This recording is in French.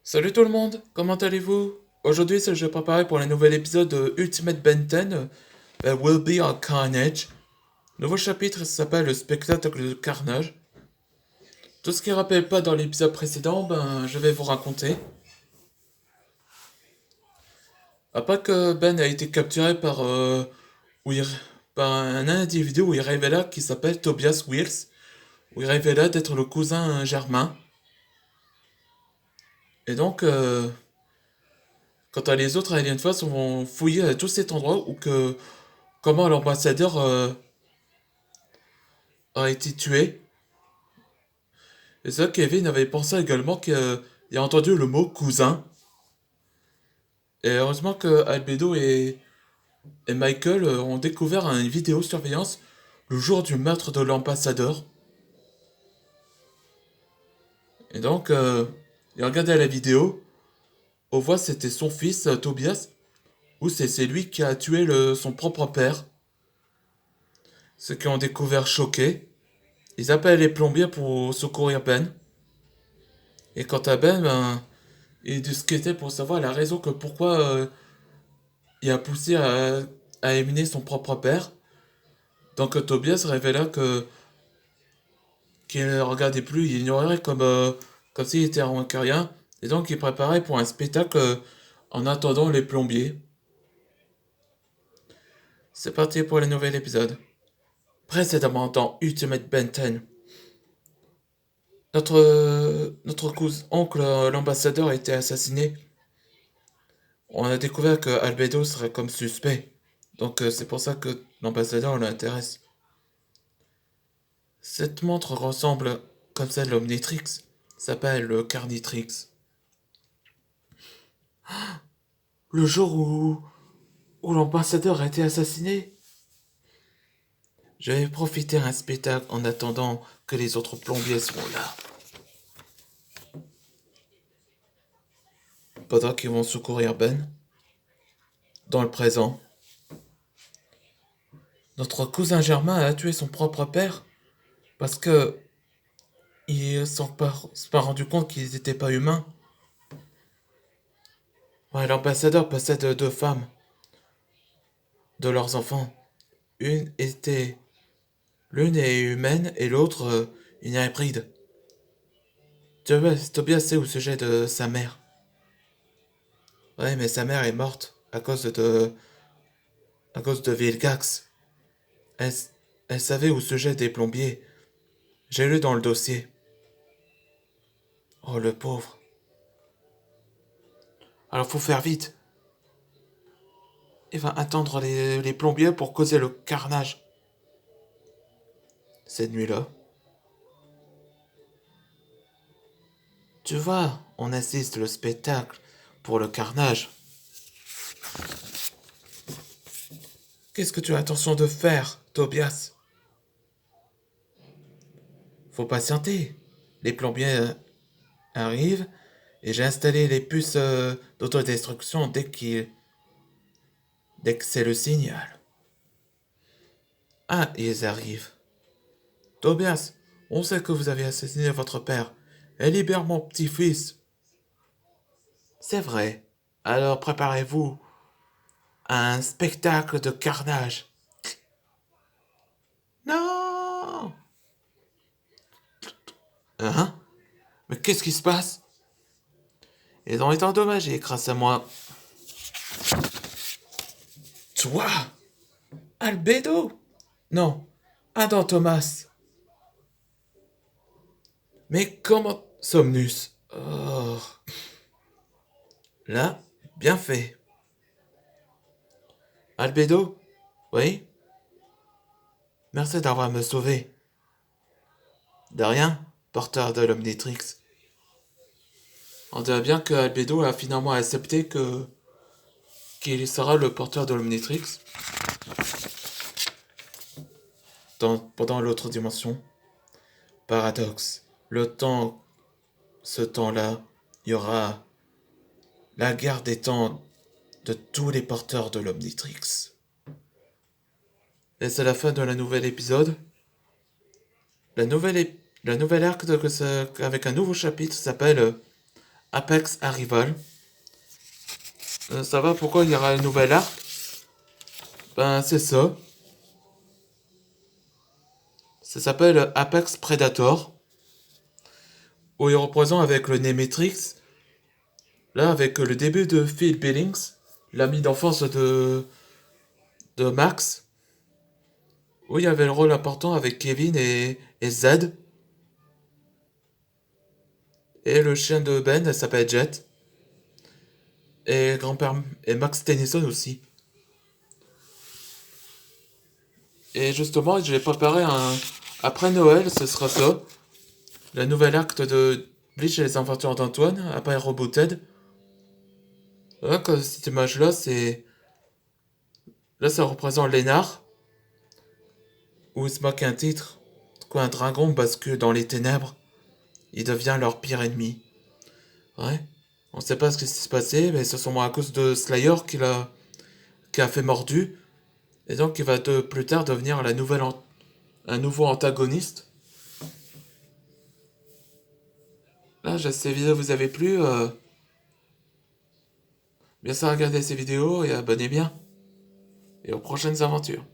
Salut tout le monde, comment allez-vous? Aujourd'hui, c'est le jeu préparé pour le nouvel épisode de Ultimate Ben 10, Will Be Our Carnage. Nouveau chapitre ça s'appelle Le spectacle de carnage. Tout ce qui ne rappelle pas dans l'épisode précédent, je vais vous raconter. Après que Ben a été capturé où il- par un individu où il révéla qui s'appelle Tobias Wills, où il révéla d'être le cousin germain. Et donc, quant à les autres Alien Force, vont fouiller à tout cet endroit où que comment l'ambassadeur a été tué. Et ça, Kevin avait pensé également qu'il a entendu le mot cousin. Et heureusement que Albedo et Michael ont découvert une vidéosurveillance le jour du meurtre de l'ambassadeur. Et donc, il regardait la vidéo. On voit que c'était son fils, Tobias, ou c'est lui qui a tué son propre père. Ceux qui ont découvert choqués. Ils appellent les plombiers pour secourir Ben. Et quant à Ben, il discutait pour savoir la raison que pourquoi il a poussé à éliminer son propre père. Donc Tobias révéla qu'il ne regardait plus, il ignorait comme s'il était un rien. Et donc il préparait pour un spectacle en attendant les plombiers. C'est parti pour le nouvel épisode. Précédemment dans Ultimate Ben 10. Notre cousin, oncle, l'ambassadeur, a été assassiné. On a découvert que Albedo serait comme suspect. Donc c'est pour ça que l'ambassadeur l'intéresse. Cette montre ressemble comme celle de l'Omnitrix. S'appelle le Carnitrix. Le jour où l'ambassadeur a été assassiné, j'avais profité d'un spectacle en attendant que les autres plombiers soient là. Pendant qu'ils vont secourir Ben, dans le présent, notre cousin Germain a tué son propre père parce que il s'est pas rendu compte qu'ils n'étaient pas humains. Ouais, l'ambassadeur possède deux femmes, de leurs enfants. Une était L'une est humaine et l'autre une hybride. Tobias sait au sujet de sa mère. Ouais, mais sa mère est morte à cause de Vilgax. Elle, elle savait au sujet des plombiers. J'ai lu dans le dossier. Oh, le pauvre. Alors faut faire vite. Il va attendre les plombiers pour causer le carnage. Cette nuit-là. Tu vois, on assiste le spectacle pour le carnage. Qu'est-ce que tu as intention de faire, Tobias? Faut patienter. Les plombiers arrivent et j'ai installé les puces d'autodestruction dès que c'est le signal. Ah, ils arrivent. Tobias, on sait que vous avez assassiné votre père. Et libère mon petit-fils. C'est vrai. Alors préparez-vous à un spectacle de carnage. Non. Hein? Mais qu'est-ce qui se passe? Ils ont été endommagés grâce à moi. Toi? Albedo? Non. Adam Thomas. Mais comment... Somnus. Oh. Là, bien fait. Albedo? Oui? Merci d'avoir me sauvé. De rien, porteur de l'Omnitrix. On dirait bien que Albedo a finalement accepté qu'il sera le porteur de l'Omnitrix pendant l'autre dimension. Paradoxe. Ce temps-là, il y aura la guerre des temps de tous les porteurs de l'Omnitrix. Et c'est la fin de la nouvelle épisode. La nouvelle arc avec un nouveau chapitre s'appelle Apex Arrival. Ça va, pourquoi il y aura un nouvel arc? Ben, c'est ça. Ça s'appelle Apex Predator. Où il représente avec le Nemetrix. Là, avec le début de Phil Billings, l'ami d'enfance de Max. Où il y avait le rôle important avec Kevin et Z. Et le chien de Ben, elle s'appelle Jet. Et grand-père et Max Tennyson aussi. Et justement, j'ai préparé un. Après Noël, ce sera ça. Le nouvel acte de Bleach et les aventures d'Antoine, après Rebooted. Là, que cette image-là, c'est. Là, ça représente Lénard, où il se moque un titre. Quand un dragon bascule dans les ténèbres, il devient leur pire ennemi. Ouais. On sait pas ce qui s'est passé, mais c'est sûrement à cause de Slayer qui a fait mordu. Et donc, il va plus tard devenir un nouveau antagoniste. Là, ces vidéos vous avez plu. Bien sûr, regardez ces vidéos et abonnez bien. Et aux prochaines aventures.